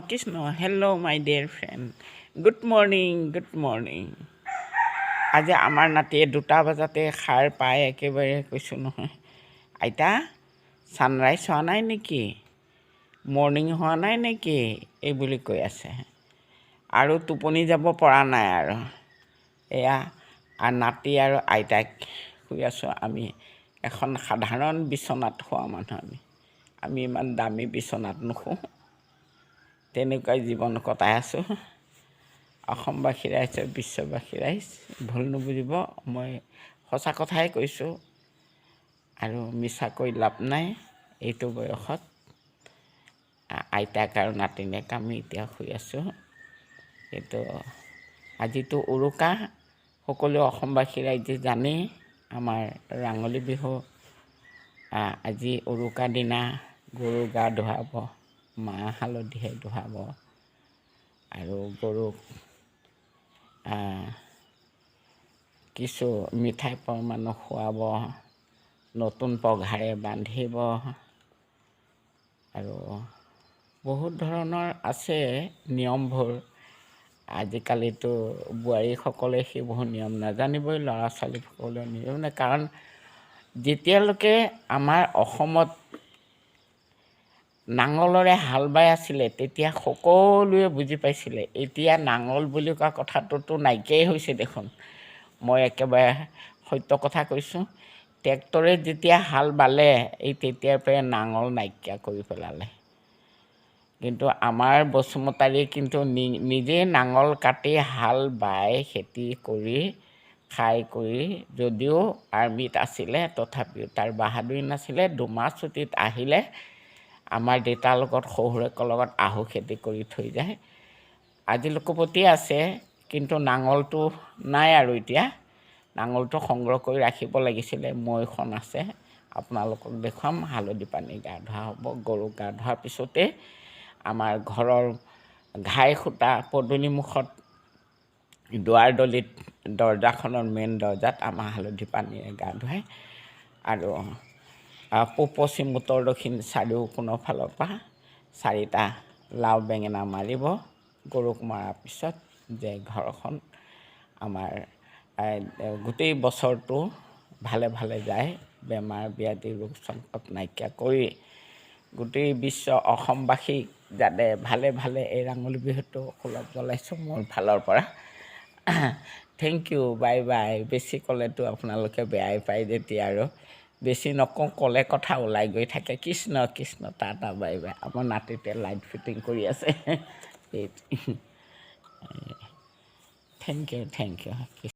Krishna hello' মাই dear friend good morning আজি আমাৰ নাতিয়ে 2টা বজাতে সাৰ পাই একেবাৰে কৈছোঁ নহয় আইতা ছানৰাইজ হোৱা নাই নেকি মৰ্ণিং হোৱা নাই নেকি এই বুলি কৈ আছে আৰু টোপনি যাব পৰা নাই আৰু এয়া নাতি আৰু আইতাক শুই আছোঁ আমি এখন সাধাৰণ বিচনাত শোৱা মানুহ আমি ইমান দামী বিচনাত নুশোঁ তেনেকুৱাই জীৱন কটাই আছোঁ অসমবাসী ৰাইজ বিশ্ববাসী ৰাইজ ভুল নুবুজিব মই সঁচা কথাই কৈছোঁ আৰু মিছা কৈ লাভ নাই এইটো বয়সত আইতাক আৰু নাতিনীয়েক আমি এতিয়া শুই আছোঁ কিন্তু আজিতো উৰুকা সকলো অসমবাসী ৰাইজে জানেই আমাৰ ৰাঙলী বিহু আজি উৰুকা দিনা গৰু গা ধুৱাব মাহ হালধিৰে ধুৱাব আৰু গৰুক কিছু মিঠাই পৰমাণু খুৱাব নতুন পঘাৰে বান্ধিব আৰু বহুত ধৰণৰ আছে নিয়মবোৰ আজিকালিতো বোৱাৰীসকলে সেইবোৰ নিয়ম নাজানিবই ল'ৰা ছোৱালীসকলেও নিয়ম নাই কাৰণ যেতিয়ালৈকে আমাৰ অসমত নাঙলৰে হাল বাই আছিলে তেতিয়া সকলোৱে বুজি পাইছিলে এতিয়া নাঙল বুলি কোৱা কথাটোতো নাইকিয়াই হৈছে দেখোন মই একেবাৰে সত্য কথা কৈছোঁ ট্ৰেক্টৰে যেতিয়া হাল বালে এই তেতিয়াৰ পৰাই নাঙল নাইকিয়া কৰি পেলালে কিন্তু আমাৰ বসুমতাৰীয়ে কিন্তু নিজে নাঙল কাটি হাল বাই খেতি কৰি খাই কৰি যদিও আৰ্মিত আছিলে তথাপিও তাৰ বাহাদুৰি নাছিলে 2 মাহ ছুটীত আহিলে আমাৰ দেউতাৰ লগত শহুৰেকৰ লগত আহু খেতি কৰি থৈ যায় আজি লোকপতি আছে কিন্তু নাঙলটো নাই আৰু এতিয়া নাঙলটো সংগ্ৰহ কৰি ৰাখিব লাগিছিলে মৈখন আছে আপোনালোকক দেখুৱাম হালধি পানী গা ধোৱা হ'ব গৰু গা ধোৱাৰ পিছতে আমাৰ ঘৰৰ ঘাই খুটা পদূলিমুখত দুৱাৰদলিত দৰ্জাখনৰ মেইন দৰ্জাত আমাৰ হালধি পানীৰে গা ধুৱায় আৰু পূব পশ্চিম উত্তৰ দক্ষিণ চাৰিওকোণৰ ফালৰ পৰা 4টা লাও বেঙেনা মাৰিব গৰুক মৰাৰ পিছত যে ঘৰখন আমাৰ গোটেই বছৰটো ভালে ভালে যায় বেমাৰ ব্যাধি ৰোগ সংকট নাইকিয়া কৰি গোটেই বিশ্ব অসমবাসীক যাতে ভালে ভালে এই ৰাঙলী বিহুটো সুলভ জ্বলাইছোঁ মোৰ ফালৰ পৰা থেংক ইউ বাই বাই বেছি ক'লেতো আপোনালোকে বেয়াই পায় যেতিয়া আৰু বেছি নকওঁ ক'লে কথা ওলাই গৈ থাকে Krishna Krishna tata bye bye আমাৰ নাতিতে লাইট ফিটিং কৰি আছে থেংক ইউ